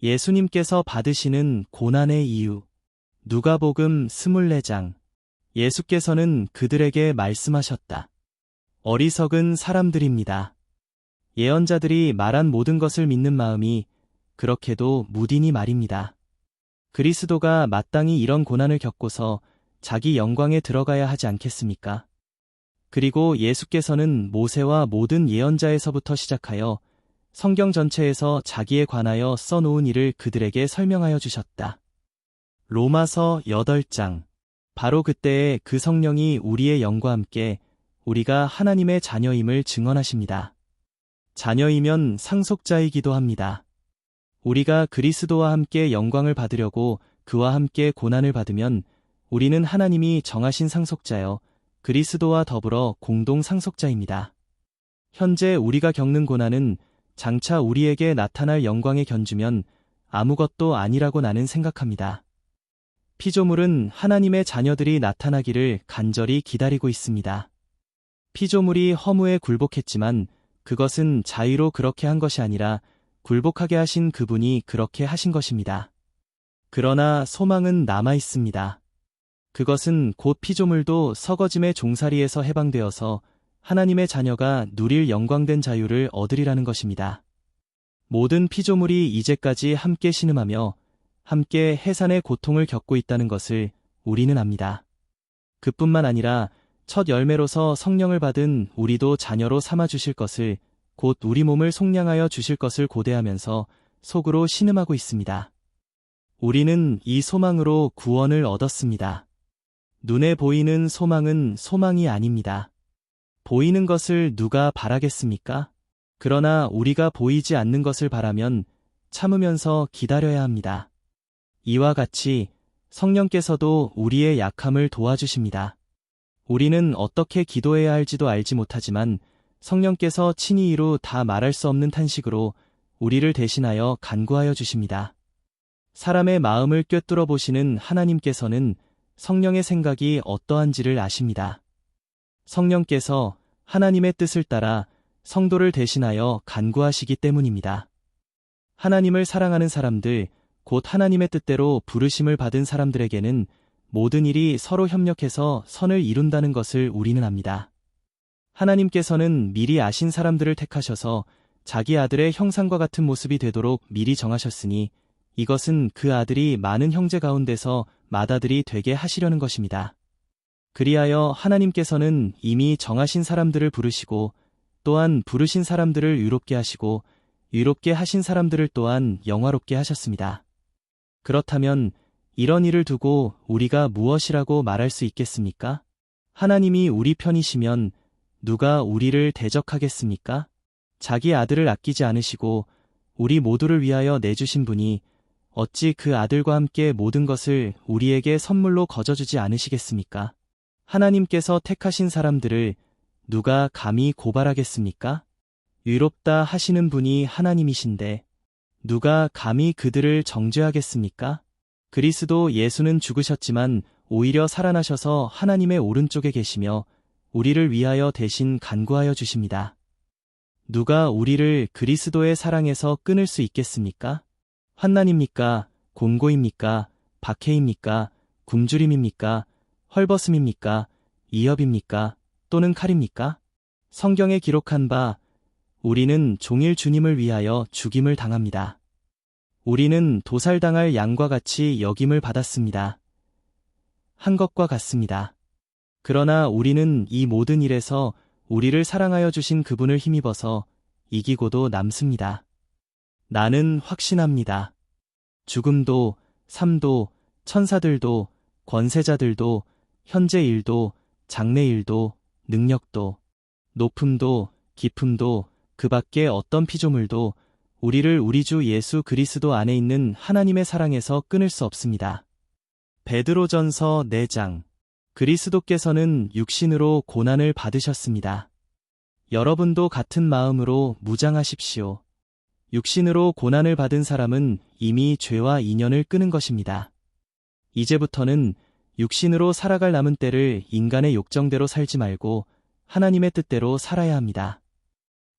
예수님께서 받으시는 고난의 이유. 누가복음 24장. 예수께서는 그들에게 말씀하셨다. 어리석은 사람들입니다. 예언자들이 말한 모든 것을 믿는 마음이 그렇게도 무디니 말입니다. 그리스도가 마땅히 이런 고난을 겪고서 자기 영광에 들어가야 하지 않겠습니까? 그리고 예수께서는 모세와 모든 예언자에서부터 시작하여 성경 전체에서 자기에 관하여 써놓은 일을 그들에게 설명하여 주셨다. 로마서 8장. 바로 그때에 그 성령이 우리의 영과 함께 우리가 하나님의 자녀임을 증언하십니다. 자녀이면 상속자이기도 합니다. 우리가 그리스도와 함께 영광을 받으려고 그와 함께 고난을 받으면 우리는 하나님이 정하신 상속자여 그리스도와 더불어 공동 상속자입니다. 현재 우리가 겪는 고난은 장차 우리에게 나타날 영광에 견주면 아무것도 아니라고 나는 생각합니다. 피조물은 하나님의 자녀들이 나타나기를 간절히 기다리고 있습니다. 피조물이 허무에 굴복했지만 그것은 자의로 그렇게 한 것이 아니라 굴복하게 하신 그분이 그렇게 하신 것입니다. 그러나 소망은 남아 있습니다. 그것은 곧 피조물도 썩어짐의 종살이에서 해방되어서 하나님의 자녀가 누릴 영광된 자유를 얻으리라는 것입니다. 모든 피조물이 이제까지 함께 신음하며 함께 해산의 고통을 겪고 있다는 것을 우리는 압니다. 그뿐만 아니라 첫 열매로서 성령을 받은 우리도 자녀로 삼아주실 것을, 곧 우리 몸을 속량하여 주실 것을 고대하면서 속으로 신음하고 있습니다. 우리는 이 소망으로 구원을 얻었습니다. 눈에 보이는 소망은 소망이 아닙니다. 보이는 것을 누가 바라겠습니까? 그러나 우리가 보이지 않는 것을 바라면 참으면서 기다려야 합니다. 이와 같이 성령께서도 우리의 약함을 도와주십니다. 우리는 어떻게 기도해야 할지도 알지 못하지만 성령께서 친히 이루 다 말할 수 없는 탄식으로 우리를 대신하여 간구하여 주십니다. 사람의 마음을 꿰뚫어 보시는 하나님께서는 성령의 생각이 어떠한지를 아십니다. 성령께서 하나님의 뜻을 따라 성도를 대신하여 간구하시기 때문입니다. 하나님을 사랑하는 사람들, 곧 하나님의 뜻대로 부르심을 받은 사람들에게는 모든 일이 서로 협력해서 선을 이룬다는 것을 우리는 압니다. 하나님께서는 미리 아신 사람들을 택하셔서 자기 아들의 형상과 같은 모습이 되도록 미리 정하셨으니 이것은 그 아들이 많은 형제 가운데서 맏아들이 되게 하시려는 것입니다. 그리하여 하나님께서는 이미 정하신 사람들을 부르시고 또한 부르신 사람들을 의롭게 하시고 의롭게 하신 사람들을 또한 영화롭게 하셨습니다. 그렇다면 이런 일을 두고 우리가 무엇이라고 말할 수 있겠습니까? 하나님이 우리 편이시면 누가 우리를 대적하겠습니까? 자기 아들을 아끼지 않으시고 우리 모두를 위하여 내주신 분이 어찌 그 아들과 함께 모든 것을 우리에게 선물로 거저주지 않으시겠습니까? 하나님께서 택하신 사람들을 누가 감히 고발하겠습니까? 의롭다 하시는 분이 하나님이신데 누가 감히 그들을 정죄하겠습니까? 그리스도 예수는 죽으셨지만 오히려 살아나셔서 하나님의 오른쪽에 계시며 우리를 위하여 대신 간구하여 주십니다. 누가 우리를 그리스도의 사랑에서 끊을 수 있겠습니까? 환난입니까? 곤고입니까? 박해입니까? 굶주림입니까? 헐벗음입니까? 이협입니까? 또는 칼입니까? 성경에 기록한 바 우리는 종일 주님을 위하여 죽임을 당합니다. 우리는 도살당할 양과 같이 여김을 받았습니다. 한 것과 같습니다. 그러나 우리는 이 모든 일에서 우리를 사랑하여 주신 그분을 힘입어서 이기고도 남습니다. 나는 확신합니다. 죽음도, 삶도, 천사들도, 권세자들도, 현재 일도, 장래 일도, 능력도, 높음도, 깊음도, 그 밖에 어떤 피조물도 우리를 우리 주 예수 그리스도 안에 있는 하나님의 사랑에서 끊을 수 없습니다. 베드로전서 4장. 그리스도께서는 육신으로 고난을 받으셨습니다. 여러분도 같은 마음으로 무장하십시오. 육신으로 고난을 받은 사람은 이미 죄와 인연을 끊은 것입니다. 이제부터는 육신으로 살아갈 남은 때를 인간의 욕정대로 살지 말고 하나님의 뜻대로 살아야 합니다.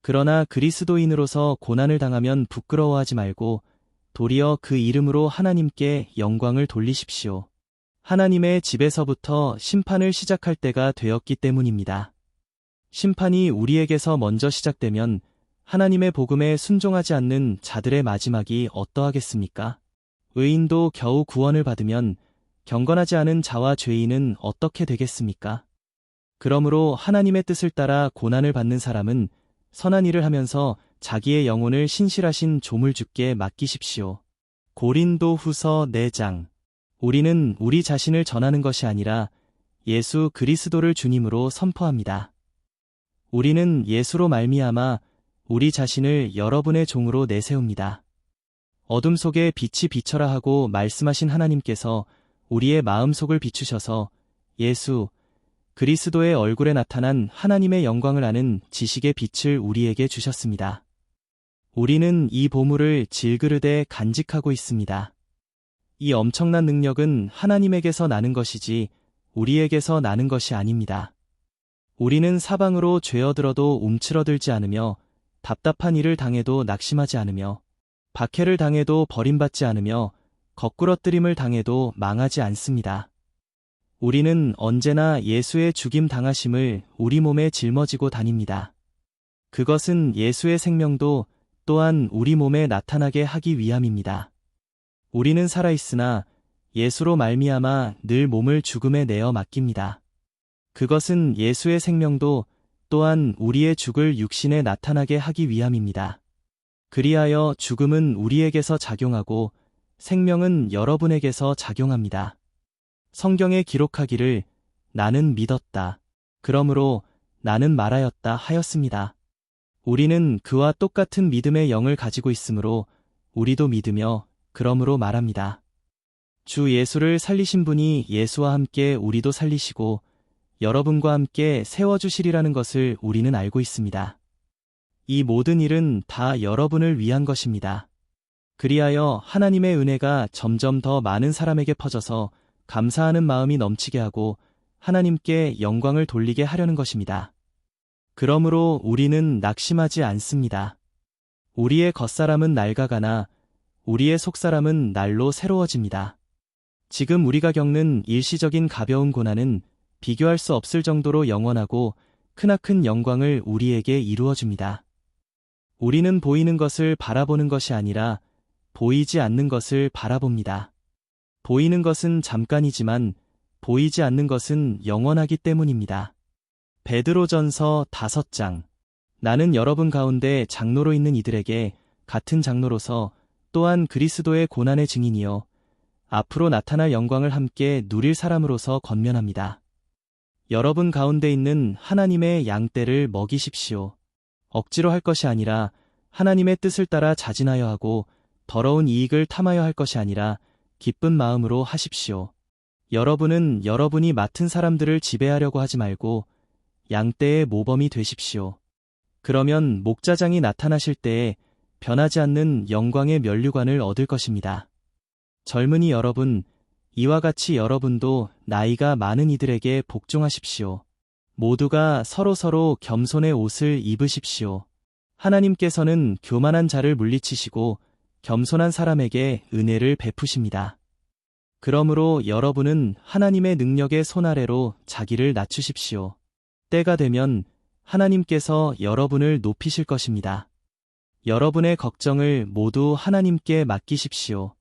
그러나 그리스도인으로서 고난을 당하면 부끄러워하지 말고 도리어 그 이름으로 하나님께 영광을 돌리십시오. 하나님의 집에서부터 심판을 시작할 때가 되었기 때문입니다. 심판이 우리에게서 먼저 시작되면 하나님의 복음에 순종하지 않는 자들의 마지막이 어떠하겠습니까? 의인도 겨우 구원을 받으면 경건하지 않은 자와 죄인은 어떻게 되겠습니까? 그러므로 하나님의 뜻을 따라 고난을 받는 사람은 선한 일을 하면서 자기의 영혼을 신실하신 조물주께 맡기십시오. 고린도 후서 4장. 우리는 우리 자신을 전하는 것이 아니라 예수 그리스도를 주님으로 선포합니다. 우리는 예수로 말미암아 우리 자신을 여러분의 종으로 내세웁니다. 어둠 속에 빛이 비쳐라 하고 말씀하신 하나님께서 우리의 마음속을 비추셔서 예수 그리스도의 얼굴에 나타난 하나님의 영광을 아는 지식의 빛을 우리에게 주셨습니다. 우리는 이 보물을 질그릇에 간직하고 있습니다. 이 엄청난 능력은 하나님에게서 나는 것이지 우리에게서 나는 것이 아닙니다. 우리는 사방으로 죄어들어도 움츠러들지 않으며 답답한 일을 당해도 낙심하지 않으며 박해를 당해도 버림받지 않으며 거꾸러뜨림을 당해도 망하지 않습니다. 우리는 언제나 예수의 죽임 당하심을 우리 몸에 짊어지고 다닙니다. 그것은 예수의 생명도 또한 우리 몸에 나타나게 하기 위함입니다. 우리는 살아있으나 예수로 말미암아 늘 몸을 죽음에 내어 맡깁니다. 그것은 예수의 생명도 또한 우리의 죽을 육신에 나타나게 하기 위함입니다. 그리하여 죽음은 우리에게서 작용하고 생명은 여러분에게서 작용합니다. 성경에 기록하기를 나는 믿었다. 그러므로 나는 말하였다 하였습니다. 우리는 그와 똑같은 믿음의 영을 가지고 있으므로 우리도 믿으며 그러므로 말합니다. 주 예수를 살리신 분이 예수와 함께 우리도 살리시고 여러분과 함께 세워주시리라는 것을 우리는 알고 있습니다. 이 모든 일은 다 여러분을 위한 것입니다. 그리하여 하나님의 은혜가 점점 더 많은 사람에게 퍼져서 감사하는 마음이 넘치게 하고 하나님께 영광을 돌리게 하려는 것입니다. 그러므로 우리는 낙심하지 않습니다. 우리의 겉사람은 낡아가나 우리의 속사람은 날로 새로워집니다. 지금 우리가 겪는 일시적인 가벼운 고난은 비교할 수 없을 정도로 영원하고 크나큰 영광을 우리에게 이루어줍니다. 우리는 보이는 것을 바라보는 것이 아니라 보이지 않는 것을 바라봅니다. 보이는 것은 잠깐이지만 보이지 않는 것은 영원하기 때문입니다. 베드로전서 5장. 나는 여러분 가운데 장로로 있는 이들에게 같은 장로로서 또한 그리스도의 고난의 증인이요 앞으로 나타날 영광을 함께 누릴 사람으로서 권면합니다. 여러분 가운데 있는 하나님의 양떼를 먹이십시오. 억지로 할 것이 아니라 하나님의 뜻을 따라 자진하여 하고 더러운 이익을 탐하여 할 것이 아니라 기쁜 마음으로 하십시오. 여러분은 여러분이 맡은 사람들을 지배하려고 하지 말고 양떼의 모범이 되십시오. 그러면 목자장이 나타나실 때에 변하지 않는 영광의 면류관을 얻을 것입니다. 젊은이 여러분, 이와 같이 여러분도 나이가 많은 이들에게 복종하십시오. 모두가 서로서로 겸손의 옷을 입으십시오. 하나님께서는 교만한 자를 물리치시고 겸손한 사람에게 은혜를 베푸십니다. 그러므로 여러분은 하나님의 능력의 손 아래로 자기를 낮추십시오. 때가 되면 하나님께서 여러분을 높이실 것입니다. 여러분의 걱정을 모두 하나님께 맡기십시오.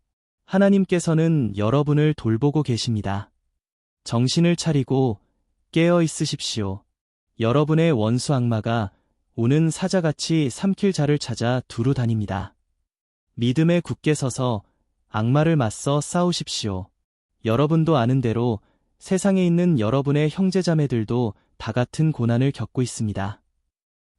하나님께서는 여러분을 돌보고 계십니다. 정신을 차리고 깨어 있으십시오. 여러분의 원수 악마가 우는 사자같이 삼킬 자를 찾아 두루 다닙니다. 믿음에 굳게 서서 악마를 맞서 싸우십시오. 여러분도 아는 대로 세상에 있는 여러분의 형제자매들도 다 같은 고난을 겪고 있습니다.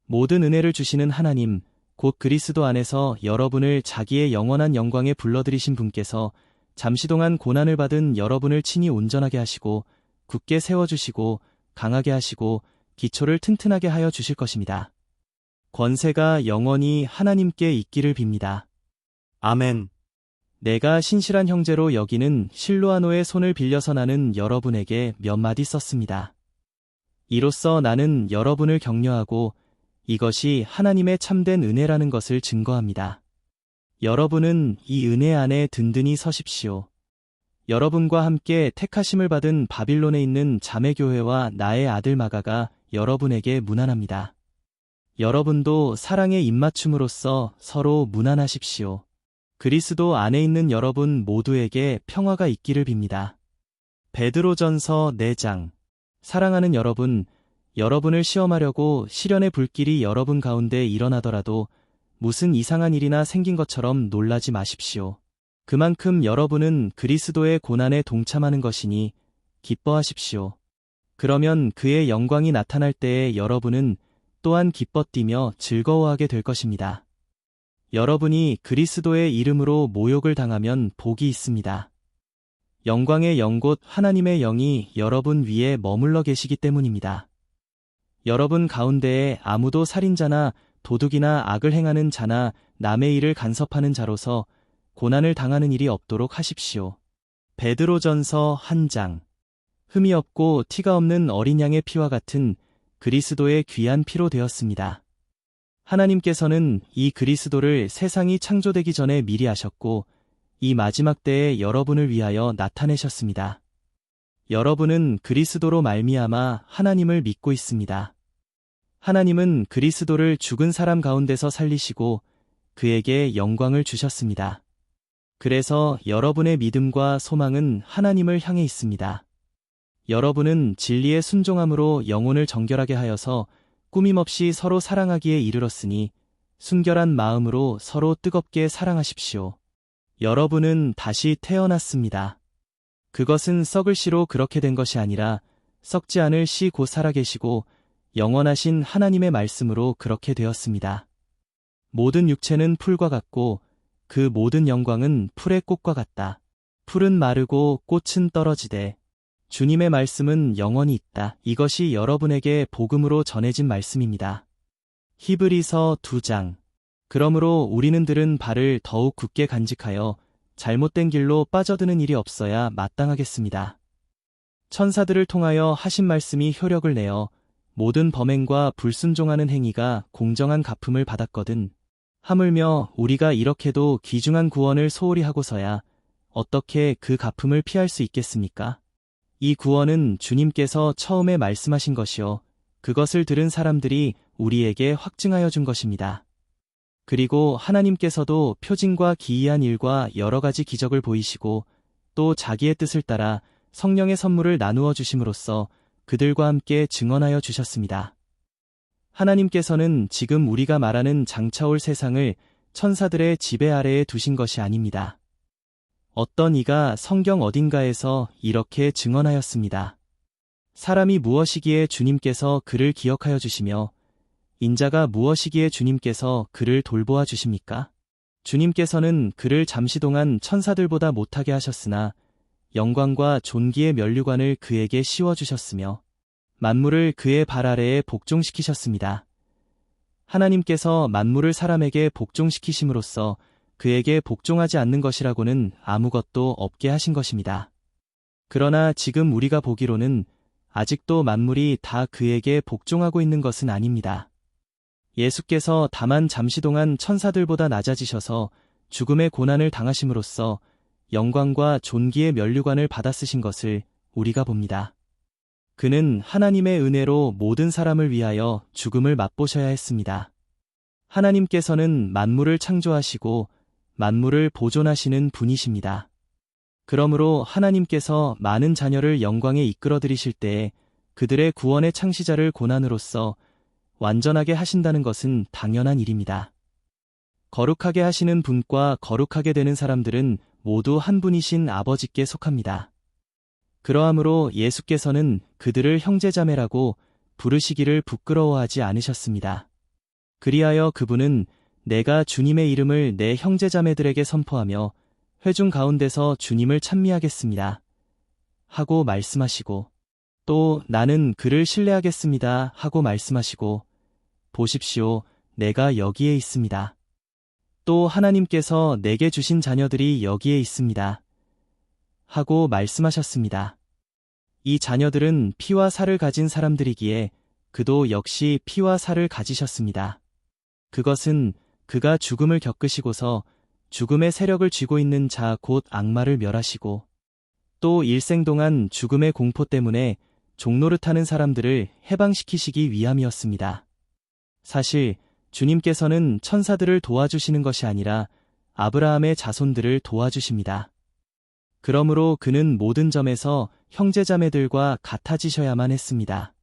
모든 은혜를 주시는 하나님, 곧 그리스도 안에서 여러분을 자기의 영원한 영광에 불러들이신 분께서 잠시 동안 고난을 받은 여러분을 친히 온전하게 하시고 굳게 세워주시고 강하게 하시고 기초를 튼튼하게 하여 주실 것입니다. 권세가 영원히 하나님께 있기를 빕니다. 아멘. 내가 신실한 형제로 여기는 실로아노의 손을 빌려서 나는 여러분에게 몇 마디 썼습니다. 이로써 나는 여러분을 격려하고 이것이 하나님의 참된 은혜라는 것을 증거합니다. 여러분은 이 은혜 안에 든든히 서십시오. 여러분과 함께 택하심을 받은 바빌론에 있는 자매교회와 나의 아들 마가가 여러분에게 문안합니다. 여러분도 사랑의 입맞춤으로써 서로 문안하십시오. 그리스도 안에 있는 여러분 모두에게 평화가 있기를 빕니다. 베드로전서 4장. 사랑하는 여러분, 여러분을 시험하려고 시련의 불길이 여러분 가운데 일어나더라도 무슨 이상한 일이나 생긴 것처럼 놀라지 마십시오. 그만큼 여러분은 그리스도의 고난에 동참하는 것이니 기뻐하십시오. 그러면 그의 영광이 나타날 때에 여러분은 또한 기뻐 뛰며 즐거워하게 될 것입니다. 여러분이 그리스도의 이름으로 모욕을 당하면 복이 있습니다. 영광의 영 곧 하나님의 영이 여러분 위에 머물러 계시기 때문입니다. 여러분 가운데에 아무도 살인자나 도둑이나 악을 행하는 자나 남의 일을 간섭하는 자로서 고난을 당하는 일이 없도록 하십시오. 베드로전서 1장. 흠이 없고 티가 없는 어린 양의 피와 같은 그리스도의 귀한 피로 되었습니다. 하나님께서는 이 그리스도를 세상이 창조되기 전에 미리 아셨고 이 마지막 때에 여러분을 위하여 나타내셨습니다. 여러분은 그리스도로 말미암아 하나님을 믿고 있습니다. 하나님은 그리스도를 죽은 사람 가운데서 살리시고 그에게 영광을 주셨습니다. 그래서 여러분의 믿음과 소망은 하나님을 향해 있습니다. 여러분은 진리의 순종함으로 영혼을 정결하게 하여서 꾸밈없이 서로 사랑하기에 이르렀으니 순결한 마음으로 서로 뜨겁게 사랑하십시오. 여러분은 다시 태어났습니다. 그것은 썩을 씨로 그렇게 된 것이 아니라 썩지 않을 씨 곧 살아계시고 영원하신 하나님의 말씀으로 그렇게 되었습니다. 모든 육체는 풀과 같고 그 모든 영광은 풀의 꽃과 같다. 풀은 마르고 꽃은 떨어지되 주님의 말씀은 영원히 있다. 이것이 여러분에게 복음으로 전해진 말씀입니다. 히브리서 2장. 그러므로 우리는 들은 바를 더욱 굳게 간직하여 잘못된 길로 빠져드는 일이 없어야 마땅하겠습니다. 천사들을 통하여 하신 말씀이 효력을 내어 모든 범행과 불순종하는 행위가 공정한 갚음을 받았거든. 하물며 우리가 이렇게도 귀중한 구원을 소홀히 하고서야 어떻게 그 갚음을 피할 수 있겠습니까? 이 구원은 주님께서 처음에 말씀하신 것이요 그것을 들은 사람들이 우리에게 확증하여 준 것입니다. 그리고 하나님께서도 표징과 기이한 일과 여러 가지 기적을 보이시고 또 자기의 뜻을 따라 성령의 선물을 나누어 주심으로써 그들과 함께 증언하여 주셨습니다. 하나님께서는 지금 우리가 말하는 장차올 세상을 천사들의 지배 아래에 두신 것이 아닙니다. 어떤 이가 성경 어딘가에서 이렇게 증언하였습니다. 사람이 무엇이기에 주님께서 그를 기억하여 주시며 인자가 무엇이기에 주님께서 그를 돌보아 주십니까? 주님께서는 그를 잠시 동안 천사들보다 못하게 하셨으나 영광과 존귀의 면류관을 그에게 씌워주셨으며 만물을 그의 발 아래에 복종시키셨습니다. 하나님께서 만물을 사람에게 복종시키심으로써 그에게 복종하지 않는 것이라고는 아무것도 없게 하신 것입니다. 그러나 지금 우리가 보기로는 아직도 만물이 다 그에게 복종하고 있는 것은 아닙니다. 예수께서 다만 잠시 동안 천사들보다 낮아지셔서 죽음의 고난을 당하심으로써 영광과 존귀의 면류관을 받아쓰신 것을 우리가 봅니다. 그는 하나님의 은혜로 모든 사람을 위하여 죽음을 맛보셔야 했습니다. 하나님께서는 만물을 창조하시고 만물을 보존하시는 분이십니다. 그러므로 하나님께서 많은 자녀를 영광에 이끌어들이실 때에 그들의 구원의 창시자를 고난으로써 완전하게 하신다는 것은 당연한 일입니다. 거룩하게 하시는 분과 거룩하게 되는 사람들은 모두 한 분이신 아버지께 속합니다. 그러하므로 예수께서는 그들을 형제자매라고 부르시기를 부끄러워하지 않으셨습니다. 그리하여 그분은 내가 주님의 이름을 내 형제자매들에게 선포하며 회중 가운데서 주님을 찬미하겠습니다 하고 말씀하시고 또 나는 그를 신뢰하겠습니다 하고 말씀하시고 보십시오, 내가 여기에 있습니다. 또 하나님께서 내게 주신 자녀들이 여기에 있습니다 하고 말씀하셨습니다. 이 자녀들은 피와 살을 가진 사람들이기에 그도 역시 피와 살을 가지셨습니다. 그것은 그가 죽음을 겪으시고서 죽음의 세력을 쥐고 있는 자 곧 악마를 멸하시고 또 일생 동안 죽음의 공포 때문에 종노릇하는 사람들을 해방시키시기 위함이었습니다. 사실 주님께서는 천사들을 도와주시는 것이 아니라 아브라함의 자손들을 도와주십니다. 그러므로 그는 모든 점에서 형제자매들과 같아지셔야만 했습니다.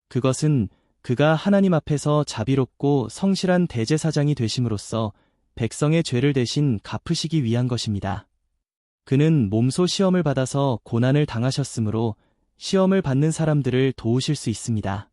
그것은 그가 하나님 앞에서 자비롭고 성실한 대제사장이 되심으로써 백성의 죄를 대신 갚으시기 위한 것입니다. 그는 몸소 시험을 받아서 고난을 당하셨으므로 시험을 받는 사람들을 도우실 수 있습니다.